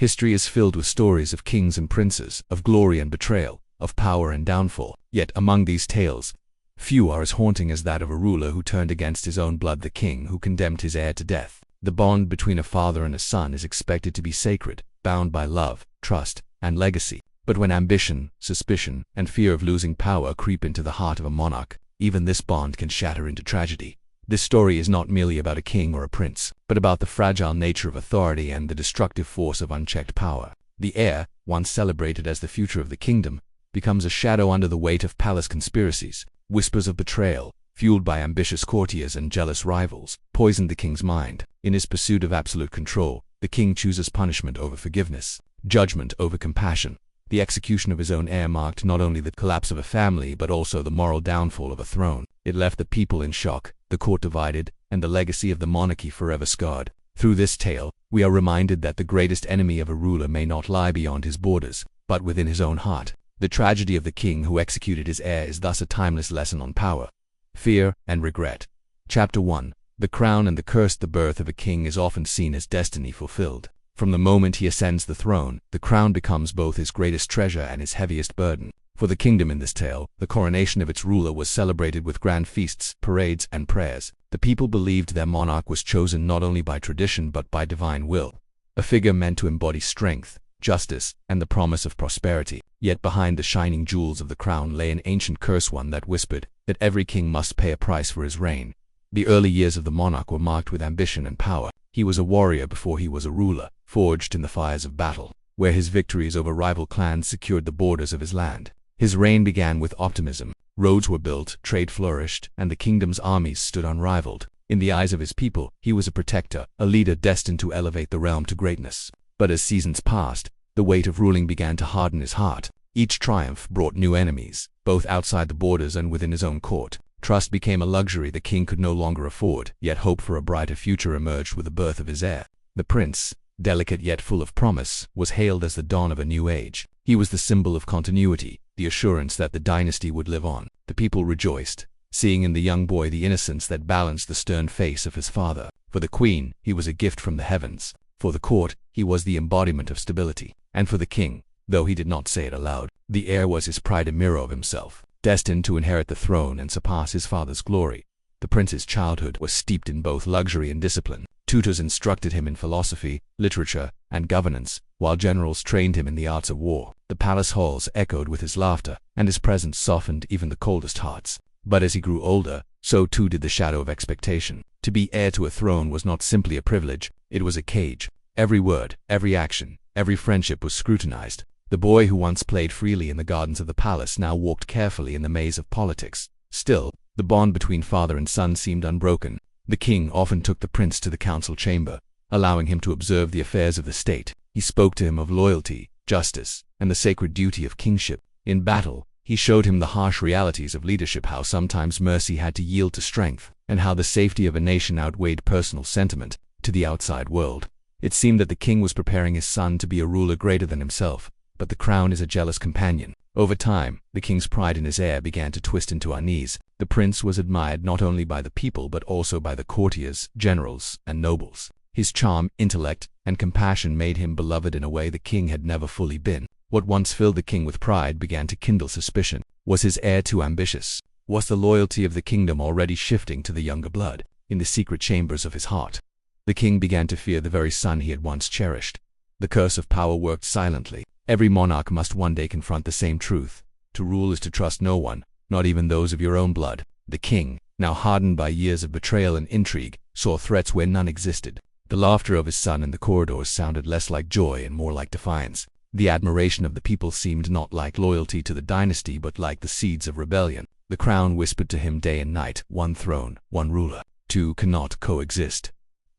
History is filled with stories of kings and princes, of glory and betrayal, of power and downfall. Yet among these tales, few are as haunting as that of a ruler who turned against his own blood, the king who condemned his heir to death. The bond between a father and a son is expected to be sacred, bound by love, trust, and legacy. But when ambition, suspicion, and fear of losing power creep into the heart of a monarch, even this bond can shatter into tragedy. This story is not merely about a king or a prince, but about the fragile nature of authority and the destructive force of unchecked power. The heir, once celebrated as the future of the kingdom, becomes a shadow under the weight of palace conspiracies. Whispers of betrayal, fueled by ambitious courtiers and jealous rivals, poison the king's mind. In his pursuit of absolute control, the king chooses punishment over forgiveness, judgment over compassion. The execution of his own heir marked not only the collapse of a family but also the moral downfall of a throne. It left the people in shock, the court divided, and the legacy of the monarchy forever scarred. Through this tale, we are reminded that the greatest enemy of a ruler may not lie beyond his borders, but within his own heart. The tragedy of the king who executed his heir is thus a timeless lesson on power, fear, and regret. Chapter 1. The Crown and the Curse. The birth of a king is often seen as destiny fulfilled. From the moment he ascends the throne, the crown becomes both his greatest treasure and his heaviest burden. For the kingdom in this tale, the coronation of its ruler was celebrated with grand feasts, parades, and prayers. The people believed their monarch was chosen not only by tradition but by divine will, a figure meant to embody strength, justice, and the promise of prosperity. Yet behind the shining jewels of the crown lay an ancient curse, one that whispered that every king must pay a price for his reign. The early years of the monarch were marked with ambition and power. He was a warrior before he was a ruler, forged in the fires of battle, where his victories over rival clans secured the borders of his land. His reign began with optimism. Roads were built, trade flourished, and the kingdom's armies stood unrivaled. In the eyes of his people, he was a protector, a leader destined to elevate the realm to greatness. But as seasons passed, the weight of ruling began to harden his heart. Each triumph brought new enemies, both outside the borders and within his own court. Trust became a luxury the king could no longer afford, yet hope for a brighter future emerged with the birth of his heir. The prince, delicate yet full of promise, was hailed as the dawn of a new age. He was the symbol of continuity, the assurance that the dynasty would live on. The people rejoiced, seeing in the young boy the innocence that balanced the stern face of his father. For the queen, he was a gift from the heavens. For the court, he was the embodiment of stability. And for the king, though he did not say it aloud, the heir was his pride, a mirror of himself, destined to inherit the throne and surpass his father's glory. The prince's childhood was steeped in both luxury and discipline. Tutors instructed him in philosophy, literature, and governance, while generals trained him in the arts of war. The palace halls echoed with his laughter, and his presence softened even the coldest hearts. But as he grew older, so too did the shadow of expectation. To be heir to a throne was not simply a privilege, it was a cage. Every word, every action, every friendship was scrutinized. The boy who once played freely in the gardens of the palace now walked carefully in the maze of politics. Still, the bond between father and son seemed unbroken. The king often took the prince to the council chamber, allowing him to observe the affairs of the state. He spoke to him of loyalty, justice, and the sacred duty of kingship. In battle, he showed him the harsh realities of leadership, how sometimes mercy had to yield to strength, and how the safety of a nation outweighed personal sentiment. To the outside world, it seemed that the king was preparing his son to be a ruler greater than himself. But the crown is a jealous companion. Over time, the king's pride in his heir began to twist into unease. The prince was admired not only by the people but also by the courtiers, generals, and nobles. His charm, intellect, and compassion made him beloved in a way the king had never fully been. What once filled the king with pride began to kindle suspicion. Was his heir too ambitious? Was the loyalty of the kingdom already shifting to the younger blood? In the secret chambers of his heart, the king began to fear the very son he had once cherished. The curse of power worked silently. Every monarch must one day confront the same truth. To rule is to trust no one, not even those of your own blood. The king, now hardened by years of betrayal and intrigue, saw threats where none existed. The laughter of his son in the corridors sounded less like joy and more like defiance. The admiration of the people seemed not like loyalty to the dynasty but like the seeds of rebellion. The crown whispered to him day and night, one throne, one ruler. Two cannot coexist.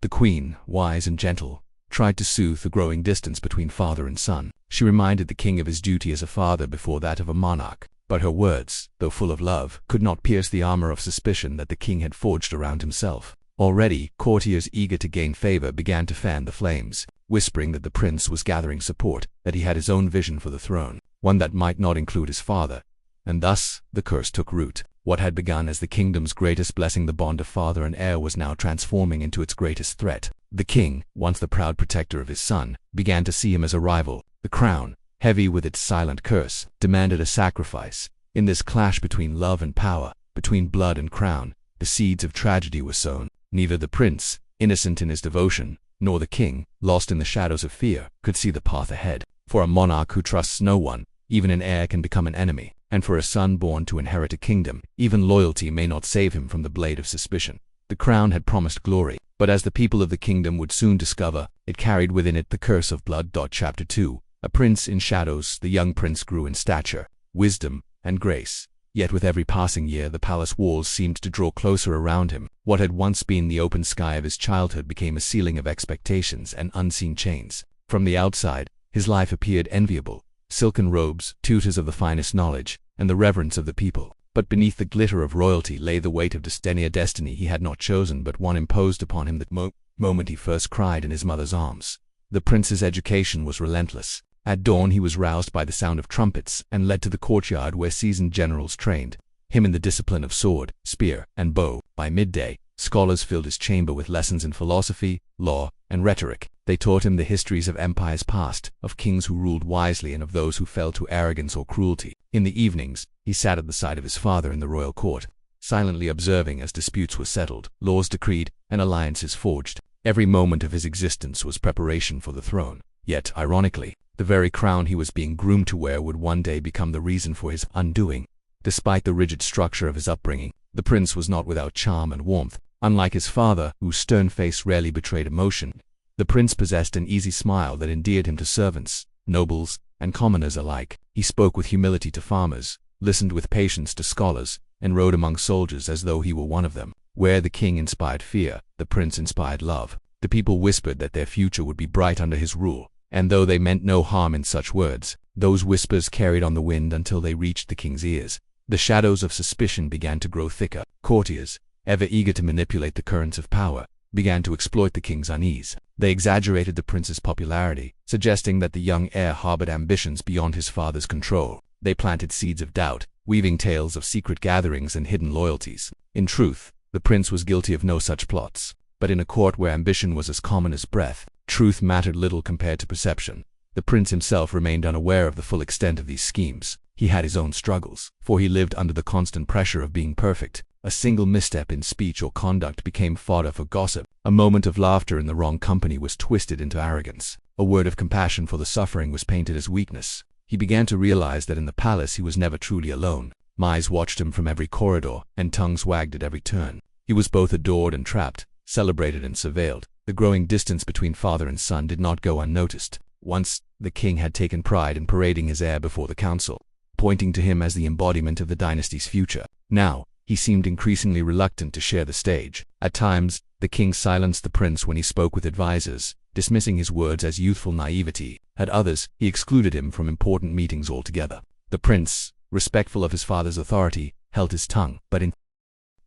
The queen, wise and gentle, tried to soothe the growing distance between father and son. She reminded the king of his duty as a father before that of a monarch. But her words, though full of love, could not pierce the armor of suspicion that the king had forged around himself. Already, courtiers eager to gain favor began to fan the flames, whispering that the prince was gathering support, that he had his own vision for the throne, one that might not include his father. And thus, the curse took root. What had begun as the kingdom's greatest blessing, the bond of father and heir, was now transforming into its greatest threat. The king, once the proud protector of his son, began to see him as a rival. The crown, heavy with its silent curse, demanded a sacrifice. In this clash between love and power, between blood and crown, the seeds of tragedy were sown. Neither the prince, innocent in his devotion, nor the king, lost in the shadows of fear, could see the path ahead. For a monarch who trusts no one, even an heir can become an enemy. And for a son born to inherit a kingdom, even loyalty may not save him from the blade of suspicion. The crown had promised glory, but as the people of the kingdom would soon discover, it carried within it the curse of blood. Chapter 2. A prince in shadows. The young prince grew in stature, wisdom, and grace. Yet with every passing year the palace walls seemed to draw closer around him. What had once been the open sky of his childhood became a ceiling of expectations and unseen chains. From the outside, his life appeared enviable. Silken robes, tutors of the finest knowledge, and the reverence of the people. But beneath the glitter of royalty lay the weight of destiny he had not chosen, but one imposed upon him the moment he first cried in his mother's arms. The prince's education was relentless. At dawn he was roused by the sound of trumpets and led to the courtyard where seasoned generals trained him in the discipline of sword, spear, and bow. By midday, scholars filled his chamber with lessons in philosophy, law, and rhetoric. They taught him the histories of empires past, of kings who ruled wisely and of those who fell to arrogance or cruelty. In the evenings, he sat at the side of his father in the royal court, silently observing as disputes were settled, laws decreed, and alliances forged. Every moment of his existence was preparation for the throne. Yet, ironically, the very crown he was being groomed to wear would one day become the reason for his undoing. Despite the rigid structure of his upbringing, the prince was not without charm and warmth. Unlike his father, whose stern face rarely betrayed emotion, the prince possessed an easy smile that endeared him to servants, nobles, and commoners alike. He spoke with humility to farmers, listened with patience to scholars, and rode among soldiers as though he were one of them. Where the king inspired fear, the prince inspired love. The people whispered that their future would be bright under his rule, and though they meant no harm in such words, those whispers carried on the wind until they reached the king's ears. The shadows of suspicion began to grow thicker. Courtiers, ever eager to manipulate the currents of power, began to exploit the king's unease. They exaggerated the prince's popularity, suggesting that the young heir harbored ambitions beyond his father's control. They planted seeds of doubt, weaving tales of secret gatherings and hidden loyalties. In truth, the prince was guilty of no such plots. But in a court where ambition was as common as breath, truth mattered little compared to perception. The prince himself remained unaware of the full extent of these schemes. He had his own struggles, for he lived under the constant pressure of being perfect. A single misstep in speech or conduct became fodder for gossip. A moment of laughter in the wrong company was twisted into arrogance. A word of compassion for the suffering was painted as weakness. He began to realize that in the palace he was never truly alone. Eyes watched him from every corridor, and tongues wagged at every turn. He was both adored and trapped, celebrated and surveilled. The growing distance between father and son did not go unnoticed. Once, the king had taken pride in parading his heir before the council, pointing to him as the embodiment of the dynasty's future. Now, he seemed increasingly reluctant to share the stage. At times, the king silenced the prince when he spoke with advisors, dismissing his words as youthful naivety. At others, he excluded him from important meetings altogether. The prince, respectful of his father's authority, held his tongue, but in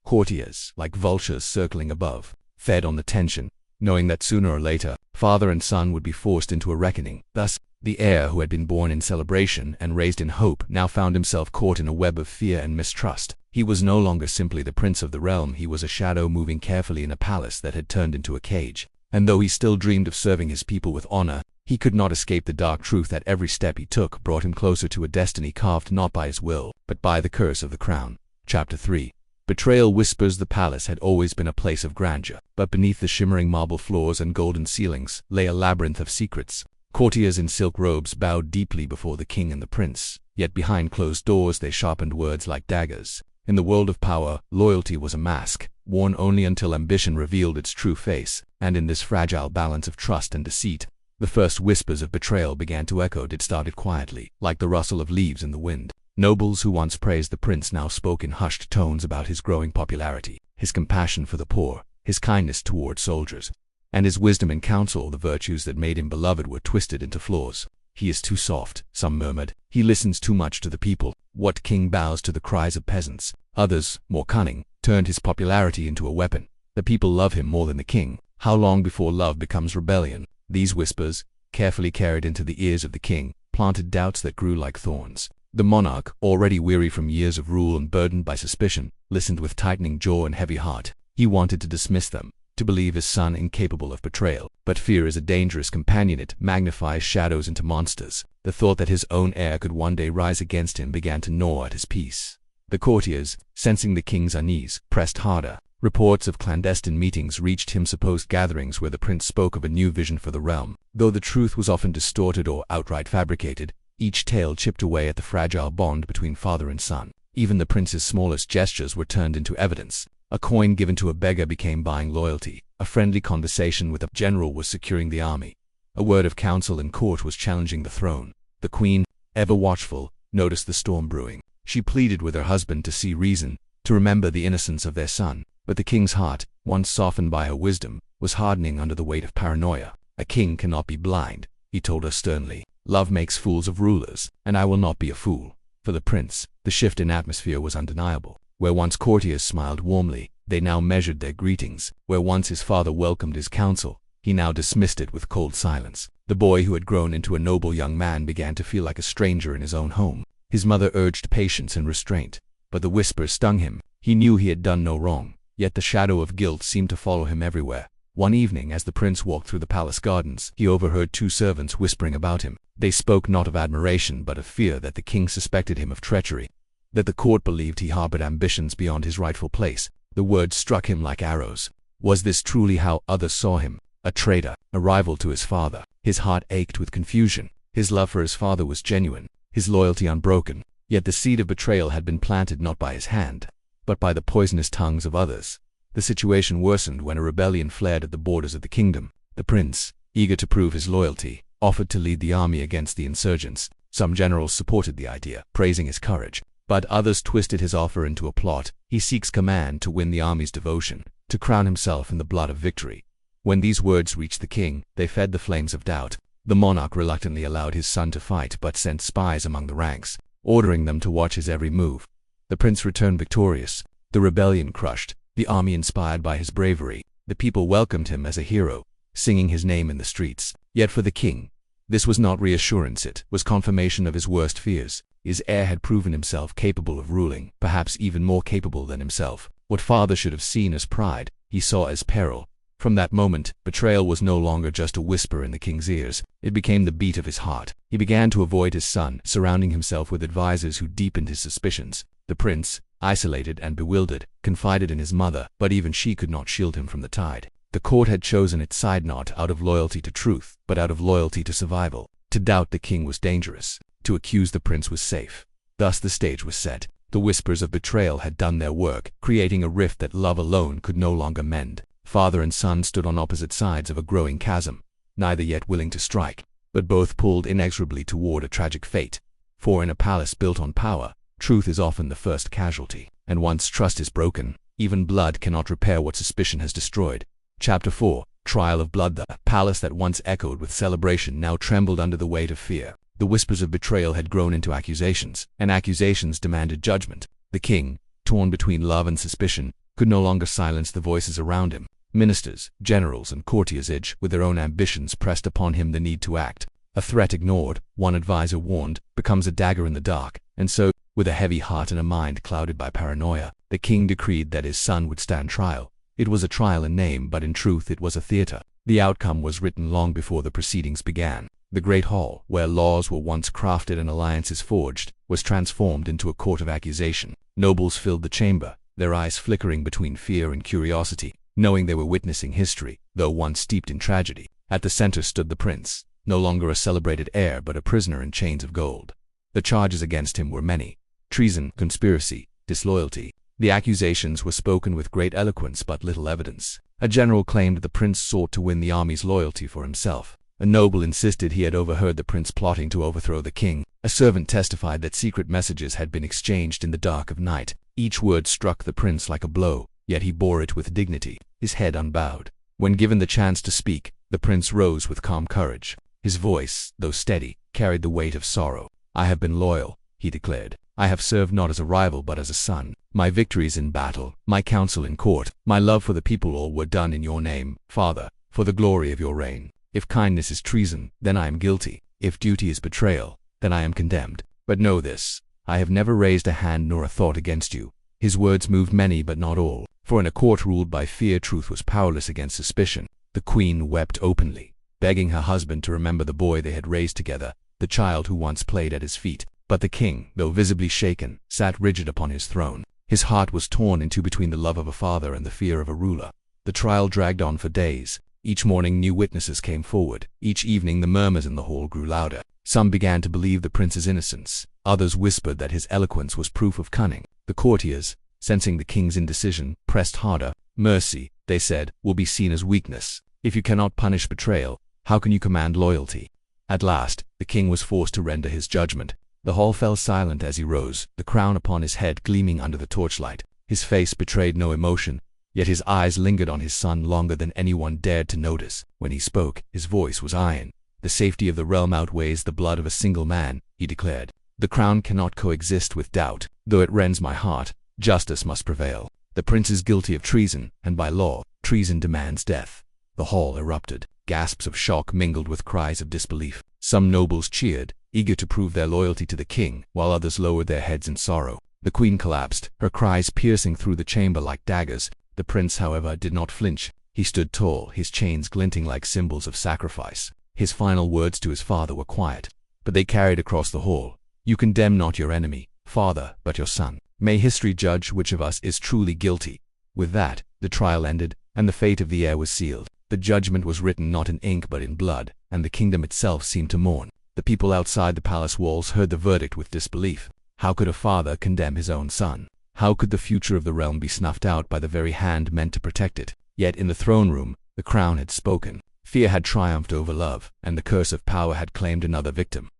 courtiers, like vultures circling above, fed on the tension, knowing that sooner or later, father and son would be forced into a reckoning. Thus, the heir who had been born in celebration and raised in hope now found himself caught in a web of fear and mistrust. He was no longer simply the prince of the realm, he was a shadow moving carefully in a palace that had turned into a cage. And though he still dreamed of serving his people with honor, he could not escape the dark truth that every step he took brought him closer to a destiny carved not by his will, but by the curse of the crown. Chapter 3. Betrayal. Whispers. The palace had always been a place of grandeur, but beneath the shimmering marble floors and golden ceilings lay a labyrinth of secrets. Courtiers in silk robes bowed deeply before the king and the prince, yet behind closed doors they sharpened words like daggers. In the world of power, loyalty was a mask, worn only until ambition revealed its true face, and in this fragile balance of trust and deceit, the first whispers of betrayal began to echo. It started quietly, like the rustle of leaves in the wind. Nobles who once praised the prince now spoke in hushed tones about his growing popularity, his compassion for the poor, his kindness toward soldiers, and his wisdom in counsel. The virtues that made him beloved were twisted into flaws. He is too soft, some murmured. He listens too much to the people. What king bows to the cries of peasants? Others, more cunning, turned his popularity into a weapon. The people love him more than the king. How long before love becomes rebellion? These whispers, carefully carried into the ears of the king, planted doubts that grew like thorns. The monarch, already weary from years of rule and burdened by suspicion, listened with tightening jaw and heavy heart. He wanted to dismiss them, to believe his son incapable of betrayal. But fear is a dangerous companion. It magnifies shadows into monsters. The thought that his own heir could one day rise against him began to gnaw at his peace. The courtiers, sensing the king's unease, pressed harder. Reports of clandestine meetings reached him, supposed gatherings where the prince spoke of a new vision for the realm. Though the truth was often distorted or outright fabricated, each tale chipped away at the fragile bond between father and son. Even the prince's smallest gestures were turned into evidence. A coin given to a beggar became buying loyalty. A friendly conversation with a general was securing the army. A word of counsel in court was challenging the throne. The queen, ever watchful, noticed the storm brewing. She pleaded with her husband to see reason, to remember the innocence of their son. But the king's heart, once softened by her wisdom, was hardening under the weight of paranoia. A king cannot be blind, he told her sternly. Love makes fools of rulers, and I will not be a fool. For the prince, the shift in atmosphere was undeniable. Where once courtiers smiled warmly, they now measured their greetings. Where once his father welcomed his counsel, he now dismissed it with cold silence. The boy who had grown into a noble young man began to feel like a stranger in his own home. His mother urged patience and restraint, but the whispers stung him. He knew he had done no wrong, yet the shadow of guilt seemed to follow him everywhere. One evening, as the prince walked through the palace gardens, he overheard two servants whispering about him. They spoke not of admiration but of fear that the king suspected him of treachery, that the court believed he harbored ambitions beyond his rightful place. The words struck him like arrows. Was this truly how others saw him? A traitor, a rival to his father. His heart ached with confusion. His love for his father was genuine, his loyalty unbroken. Yet the seed of betrayal had been planted not by his hand, but by the poisonous tongues of others. The situation worsened when a rebellion flared at the borders of the kingdom. The prince, eager to prove his loyalty, offered to lead the army against the insurgents. Some generals supported the idea, praising his courage, but others twisted his offer into a plot. He seeks command to win the army's devotion, to crown himself in the blood of victory. When these words reached the king, they fed the flames of doubt. The monarch reluctantly allowed his son to fight but sent spies among the ranks, ordering them to watch his every move. The prince returned victorious, the rebellion crushed, the army inspired by his bravery. The people welcomed him as a hero, singing his name in the streets. Yet for the king, this was not reassurance, it was confirmation of his worst fears. His heir had proven himself capable of ruling, perhaps even more capable than himself. What father should have seen as pride, he saw as peril. From that moment, betrayal was no longer just a whisper in the king's ears. It became the beat of his heart. He began to avoid his son, surrounding himself with advisors who deepened his suspicions. The prince, isolated and bewildered, confided in his mother, but even she could not shield him from the tide. The court had chosen its side not out of loyalty to truth, but out of loyalty to survival. To doubt the king was dangerous. To accuse the prince was safe. Thus the stage was set. The whispers of betrayal had done their work, creating a rift that love alone could no longer mend. Father and son stood on opposite sides of a growing chasm, neither yet willing to strike, but both pulled inexorably toward a tragic fate. For in a palace built on power, truth is often the first casualty, and once trust is broken, even blood cannot repair what suspicion has destroyed. Chapter 4. Trial of Blood. The palace that once echoed with celebration now trembled under the weight of fear. The whispers of betrayal had grown into accusations, and accusations demanded judgment. The king, torn between love and suspicion, could no longer silence the voices around him. Ministers, generals, and courtiers, each with their own ambitions, pressed upon him the need to act. A threat ignored, one advisor warned, becomes a dagger in the dark. And so, with a heavy heart and a mind clouded by paranoia, the king decreed that his son would stand trial. It was a trial in name, but in truth it was a theater. The outcome was written long before the proceedings began. The great hall, where laws were once crafted and alliances forged, was transformed into a court of accusation. Nobles filled the chamber, their eyes flickering between fear and curiosity, knowing they were witnessing history, though once steeped in tragedy. At the center stood the prince, no longer a celebrated heir but a prisoner in chains of gold. The charges against him were many: treason, conspiracy, disloyalty. The accusations were spoken with great eloquence but little evidence. A general claimed the prince sought to win the army's loyalty for himself. A noble insisted he had overheard the prince plotting to overthrow the king. A servant testified that secret messages had been exchanged in the dark of night. Each word struck the prince like a blow, yet he bore it with dignity, his head unbowed. When given the chance to speak, the prince rose with calm courage. His voice, though steady, carried the weight of sorrow. "I have been loyal," he declared. "I have served not as a rival but as a son. My victories in battle, my counsel in court, my love for the people, all were done in your name, Father, for the glory of your reign. If kindness is treason, then I am guilty. If duty is betrayal, then I am condemned." But know this, I have never raised a hand nor a thought against you." His words moved many but not all, for in a court ruled by fear truth was powerless against suspicion. The queen wept openly, begging her husband to remember the boy they had raised together, the child who once played at his feet. But the king, though visibly shaken, sat rigid upon his throne. His heart was torn in two between the love of a father and the fear of a ruler. The trial dragged on for days. Each morning new witnesses came forward. Each evening the murmurs in the hall grew louder. Some began to believe the prince's innocence. Others whispered that his eloquence was proof of cunning. The courtiers, sensing the king's indecision, pressed harder. "Mercy," they said, "will be seen as weakness. If you cannot punish betrayal, how can you command loyalty?" At last, the king was forced to render his judgment. The hall fell silent as he rose, the crown upon his head gleaming under the torchlight. His face betrayed no emotion, yet his eyes lingered on his son longer than anyone dared to notice. When he spoke, his voice was iron. "The safety of the realm outweighs the blood of a single man," he declared. "The crown cannot coexist with doubt. Though it rends my heart, justice must prevail. The prince is guilty of treason, and by law, treason demands death." The hall erupted. Gasps of shock mingled with cries of disbelief. Some nobles cheered, eager to prove their loyalty to the king, while others lowered their heads in sorrow. The queen collapsed, her cries piercing through the chamber like daggers. The prince, however, did not flinch. He stood tall, his chains glinting like symbols of sacrifice. His final words to his father were quiet, but they carried across the hall. "You condemn not your enemy, father, but your son. May history judge which of us is truly guilty." With that, the trial ended, and the fate of the heir was sealed. The judgment was written not in ink but in blood, and the kingdom itself seemed to mourn. The people outside the palace walls heard the verdict with disbelief. How could a father condemn his own son? How could the future of the realm be snuffed out by the very hand meant to protect it? Yet in the throne room, the crown had spoken. Fear had triumphed over love, and the curse of power had claimed another victim.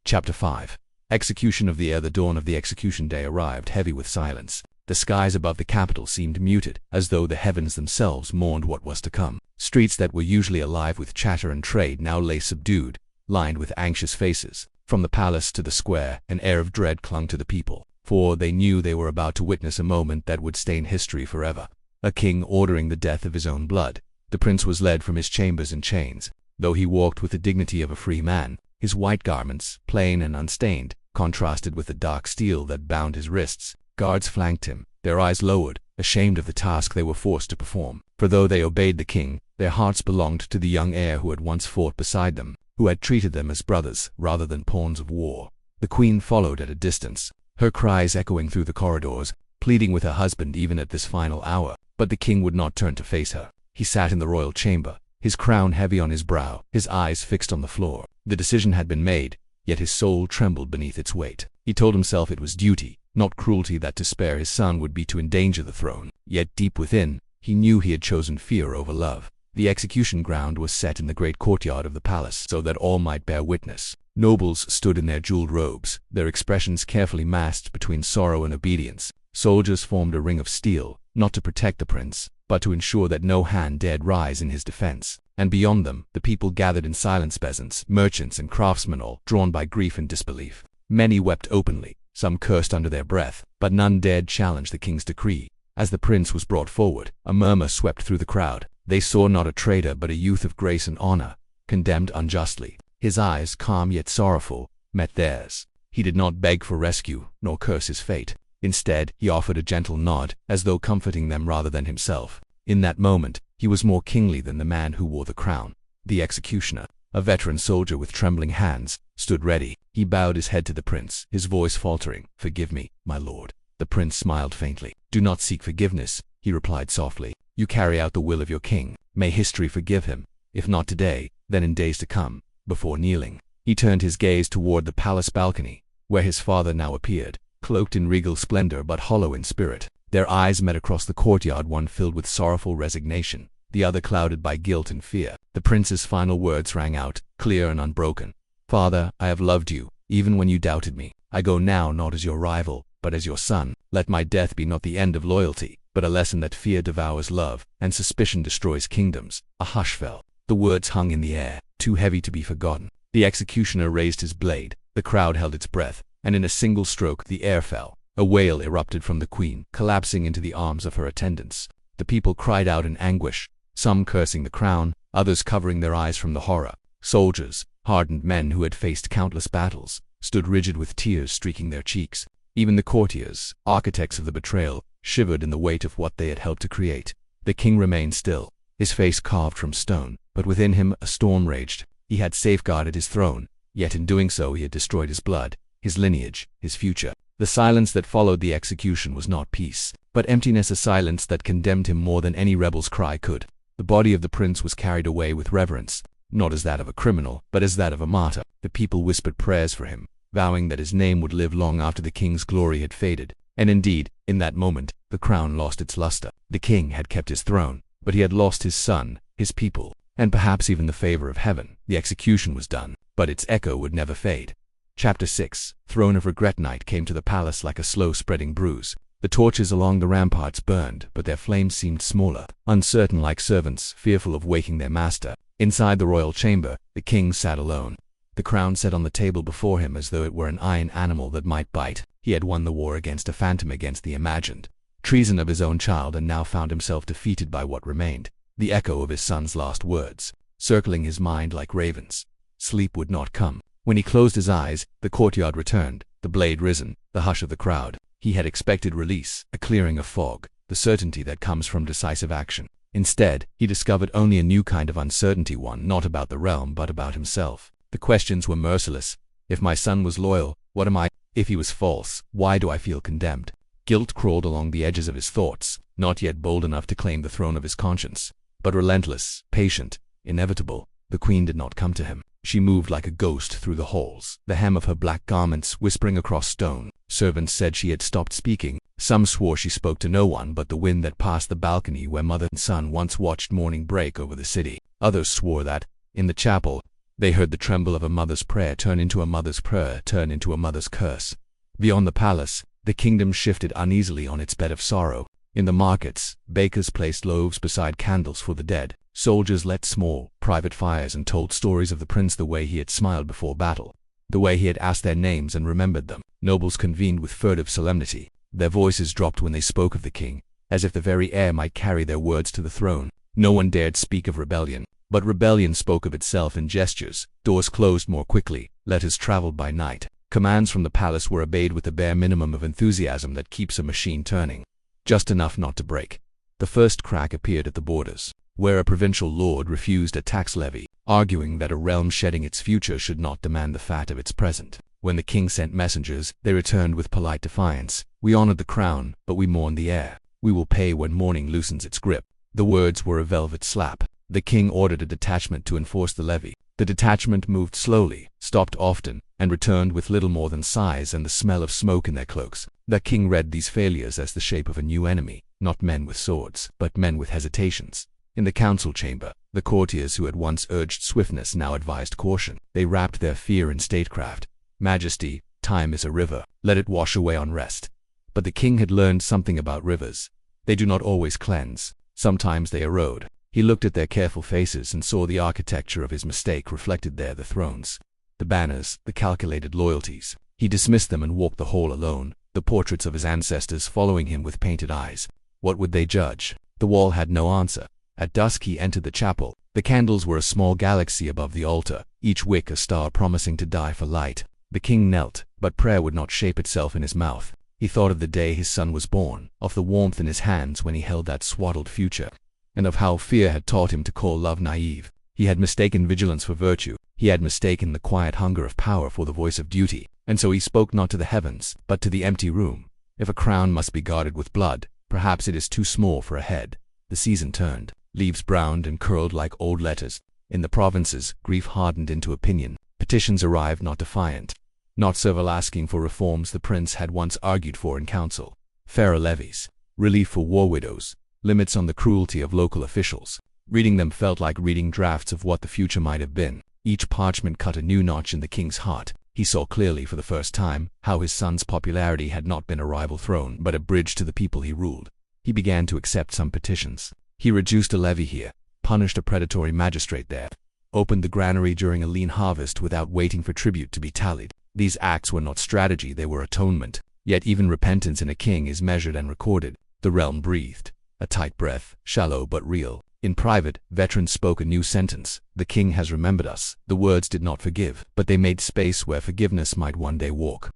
Chapter 5. Execution of the heir. The dawn of the execution day arrived heavy with silence. The skies above the capital seemed muted, as though the heavens themselves mourned what was to come. Streets that were usually alive with chatter and trade now lay subdued, lined with anxious faces. From the palace to the square, an air of dread clung to the people, for they knew they were about to witness a moment that would stain history forever. A king ordering the death of his own blood. The prince was led from his chambers in chains. Though he walked with the dignity of a free man, his white garments, plain and unstained, contrasted with the dark steel that bound his wrists. Guards flanked him, their eyes lowered, ashamed of the task they were forced to perform. For though they obeyed the king, their hearts belonged to the young heir who had once fought beside them, who had treated them as brothers rather than pawns of war. The queen followed at a distance, her cries echoing through the corridors, pleading with her husband even at this final hour. But the king would not turn to face her. He sat in the royal chamber, his crown heavy on his brow, his eyes fixed on the floor. The decision had been made, yet his soul trembled beneath its weight. He told himself it was duty, not cruelty, that to spare his son would be to endanger the throne. Yet deep within, he knew he had chosen fear over love. The execution ground was set in the great courtyard of the palace, so that all might bear witness. Nobles stood in their jeweled robes, their expressions carefully masked between sorrow and obedience. Soldiers formed a ring of steel, not to protect the prince, but to ensure that no hand dared rise in his defense. And beyond them, the people gathered in silence, peasants, merchants, and craftsmen, all drawn by grief and disbelief. Many wept openly, some cursed under their breath, but none dared challenge the king's decree. As the prince was brought forward, a murmur swept through the crowd. They saw not a traitor but a youth of grace and honor, condemned unjustly. His eyes, calm yet sorrowful, met theirs. He did not beg for rescue, nor curse his fate. Instead, he offered a gentle nod, as though comforting them rather than himself. In that moment, he was more kingly than the man who wore the crown. The executioner, a veteran soldier with trembling hands, stood ready. He bowed his head to the prince, his voice faltering. "Forgive me, my lord." The prince smiled faintly. "Do not seek forgiveness," he replied softly. "You carry out the will of your king. May history forgive him, if not today, then in days to come." Before kneeling, he turned his gaze toward the palace balcony, where his father now appeared, cloaked in regal splendor but hollow in spirit. Their eyes met across the courtyard, one filled with sorrowful resignation, the other clouded by guilt and fear. The prince's final words rang out, clear and unbroken. "Father, I have loved you, even when you doubted me. I go now not as your rival, but as your son. Let my death be not the end of loyalty, but a lesson that fear devours love, and suspicion destroys kingdoms." A hush fell. The words hung in the air, too heavy to be forgotten. The executioner raised his blade, the crowd held its breath, and in a single stroke the air fell. A wail erupted from the queen, collapsing into the arms of her attendants. The people cried out in anguish, some cursing the crown, others covering their eyes from the horror. Soldiers, hardened men who had faced countless battles, stood rigid with tears streaking their cheeks. Even the courtiers, architects of the betrayal, shivered in the weight of what they had helped to create. The king remained still, his face carved from stone, but within him a storm raged. He had safeguarded his throne, yet in doing so he had destroyed his blood, his lineage, his future. The silence that followed the execution was not peace, but emptiness, a silence that condemned him more than any rebel's cry could. The body of the prince was carried away with reverence, not as that of a criminal, but as that of a martyr. The people whispered prayers for him, vowing that his name would live long after the king's glory had faded. And indeed, in that moment, the crown lost its luster. The king had kept his throne, but he had lost his son, his people, and perhaps even the favor of heaven. The execution was done, but its echo would never fade. Chapter 6. Throne of Regret. Night came to the palace like a slow-spreading bruise. The torches along the ramparts burned, but their flames seemed smaller, uncertain like servants, fearful of waking their master. Inside the royal chamber, the king sat alone, the crown set on the table before him as though it were an iron animal that might bite. He had won the war against a phantom, against the imagined treason of his own child, and now found himself defeated by what remained. The echo of his son's last words, circling his mind like ravens. Sleep would not come. When he closed his eyes, the courtyard returned, the blade risen, the hush of the crowd. He had expected release, a clearing of fog, the certainty that comes from decisive action. Instead, he discovered only a new kind of uncertainty, one not about the realm but about himself. The questions were merciless. If my son was loyal, what am I? If he was false, why do I feel condemned? Guilt crawled along the edges of his thoughts, not yet bold enough to claim the throne of his conscience, but relentless, patient, inevitable. The queen did not come to him. She moved like a ghost through the halls, the hem of her black garments whispering across stone. Servants said she had stopped speaking. Some swore she spoke to no one but the wind that passed the balcony where mother and son once watched morning break over the city. Others swore that, in the chapel, they heard the tremble of a mother's prayer turn into a mother's prayer, turn into a mother's curse. Beyond the palace, the kingdom shifted uneasily on its bed of sorrow. In the markets, bakers placed loaves beside candles for the dead. Soldiers lit small, private fires and told stories of the prince, the way he had smiled before battle, the way he had asked their names and remembered them. Nobles convened with furtive solemnity. Their voices dropped when they spoke of the king, as if the very air might carry their words to the throne. No one dared speak of rebellion, but rebellion spoke of itself in gestures. Doors closed more quickly, letters traveled by night. Commands from the palace were obeyed with the bare minimum of enthusiasm that keeps a machine turning, just enough not to break. The first crack appeared at the borders, where a provincial lord refused a tax levy, arguing that a realm shedding its future should not demand the fat of its present. When the king sent messengers, they returned with polite defiance. We honored the crown, but we mourn the heir. We will pay when mourning loosens its grip. The words were a velvet slap. The king ordered a detachment to enforce the levy. The detachment moved slowly, stopped often, and returned with little more than sighs and the smell of smoke in their cloaks. The king read these failures as the shape of a new enemy, not men with swords, but men with hesitations. In the council chamber, the courtiers who had once urged swiftness now advised caution. They wrapped their fear in statecraft. Majesty, time is a river, let it wash away unrest. But the king had learned something about rivers. They do not always cleanse. Sometimes they erode. He looked at their careful faces and saw the architecture of his mistake reflected there, the thrones, the banners, the calculated loyalties. He dismissed them and walked the hall alone, the portraits of his ancestors following him with painted eyes. What would they judge? The wall had no answer. At dusk he entered the chapel. The candles were a small galaxy above the altar, each wick a star promising to die for light. The king knelt, but prayer would not shape itself in his mouth. He thought of the day his son was born, of the warmth in his hands when he held that swaddled future, and of how fear had taught him to call love naive. He had mistaken vigilance for virtue. He had mistaken the quiet hunger of power for the voice of duty. And so he spoke not to the heavens, but to the empty room. If a crown must be guarded with blood, perhaps it is too small for a head. The season turned. Leaves browned and curled like old letters. In the provinces, grief hardened into opinion. Petitions arrived not defiant, not servile, asking for reforms the prince had once argued for in council. Fairer levies, relief for war widows, limits on the cruelty of local officials. Reading them felt like reading drafts of what the future might have been. Each parchment cut a new notch in the king's heart. He saw clearly for the first time how his son's popularity had not been a rival throne, but a bridge to the people he ruled. He began to accept some petitions. He reduced a levy here, punished a predatory magistrate there, opened the granary during a lean harvest without waiting for tribute to be tallied. These acts were not strategy, they were atonement. Yet even repentance in a king is measured and recorded. The realm breathed, a tight breath, shallow but real. In private, veterans spoke a new sentence: "The king has remembered us." The words did not forgive, but they made space where forgiveness might one day walk.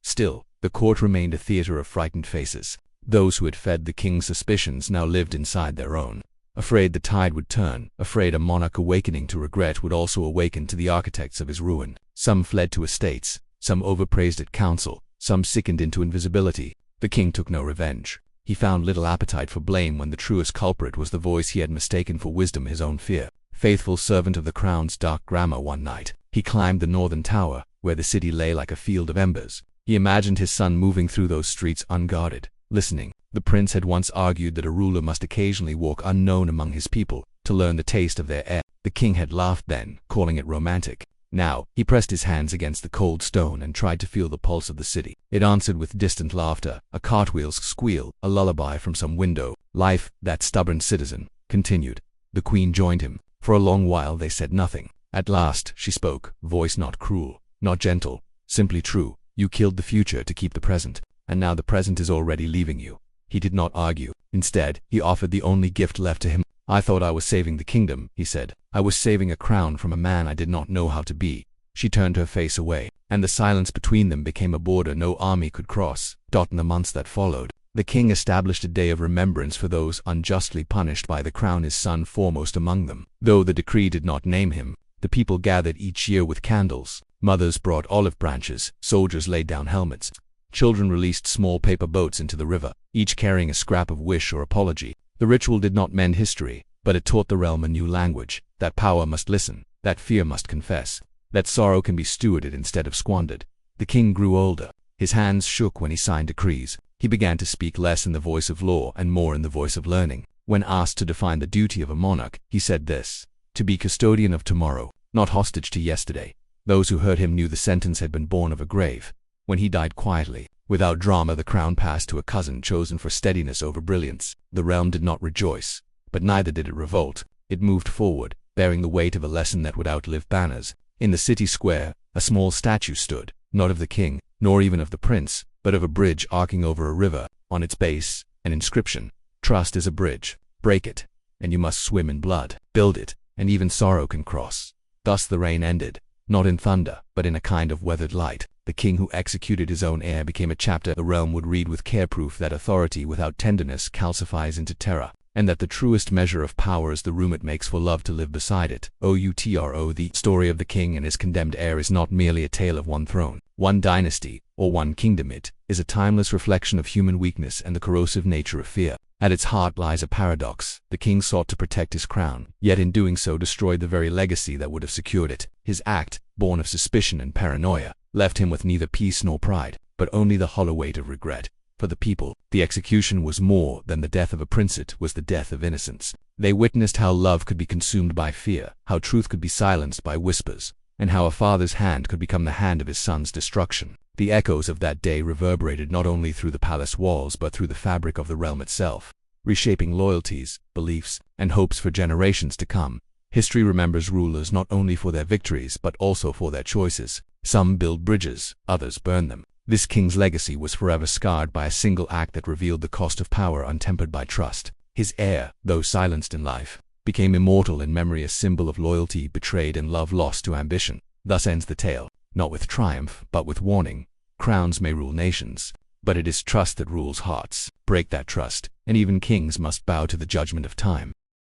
Still, the court remained a theater of frightened faces. Those who had fed the king's suspicions now lived inside their own. Afraid the tide would turn, afraid a monarch awakening to regret would also awaken to the architects of his ruin. Some fled to estates, some overpraised at council, some sickened into invisibility. The king took no revenge. He found little appetite for blame when the truest culprit was the voice he had mistaken for wisdom, his own fear. Faithful servant of the crown's dark grammar, one night, he climbed the northern tower, where the city lay like a field of embers. He imagined his son moving through those streets unguarded, listening. The prince had once argued that a ruler must occasionally walk unknown among his people, to learn the taste of their air. The king had laughed then, calling it romantic. Now, he pressed his hands against the cold stone and tried to feel the pulse of the city. It answered with distant laughter, a cartwheel's squeal, a lullaby from some window. Life, that stubborn citizen, continued. The queen joined him. For a long while they said nothing. At last, she spoke, voice not cruel, not gentle, simply true. "You killed the future to keep the present, and now the present is already leaving you." He did not argue. Instead, he offered the only gift left to him. "I thought I was saving the kingdom," he said. "I was saving a crown from a man I did not know how to be." She turned her face away, and the silence between them became a border no army could cross. In the months that followed, the king established a day of remembrance for those unjustly punished by the crown, his son foremost among them. Though the decree did not name him, the people gathered each year with candles. Mothers brought olive branches, soldiers laid down helmets. Children released small paper boats into the river, each carrying a scrap of wish or apology. The ritual did not mend history, but it taught the realm a new language: that power must listen, that fear must confess, that sorrow can be stewarded instead of squandered. The king grew older. His hands shook when he signed decrees. He began to speak less in the voice of law and more in the voice of learning. When asked to define the duty of a monarch, he said this: "To be custodian of tomorrow, not hostage to yesterday." Those who heard him knew the sentence had been born of a grave. When he died quietly, without drama, the crown passed to a cousin chosen for steadiness over brilliance. The realm did not rejoice, but neither did it revolt. It moved forward, bearing the weight of a lesson that would outlive banners. In the city square, a small statue stood, not of the king, nor even of the prince, but of a bridge arcing over a river. On its base, an inscription: "Trust is a bridge. Break it, and you must swim in blood. Build it, and even sorrow can cross." Thus the reign ended, not in thunder, but in a kind of weathered light. The king who executed his own heir became a chapter the realm would read with care, proof that authority without tenderness calcifies into terror, and that the truest measure of power is the room it makes for love to live beside it. The story of the king and his condemned heir is not merely a tale of one throne, one dynasty, or one kingdom. It is a timeless reflection of human weakness and the corrosive nature of fear. At its heart lies a paradox. The king sought to protect his crown, yet in doing so destroyed the very legacy that would have secured it. His act, born of suspicion and paranoia, left him with neither peace nor pride, but only the hollow weight of regret. For the people, the execution was more than the death of a prince, it was the death of innocence. They witnessed how love could be consumed by fear, how truth could be silenced by whispers, and how a father's hand could become the hand of his son's destruction. The echoes of that day reverberated not only through the palace walls but through the fabric of the realm itself, reshaping loyalties, beliefs, and hopes for generations to come. History remembers rulers not only for their victories but also for their choices. Some build bridges, others burn them. This king's legacy was forever scarred by a single act that revealed the cost of power untempered by trust. His heir, though silenced in life, became immortal in memory, a symbol of loyalty betrayed and love lost to ambition. Thus ends the tale, not with triumph, but with warning. Crowns may rule nations, but it is trust that rules hearts. Break that trust, and even kings must bow to the judgment of time.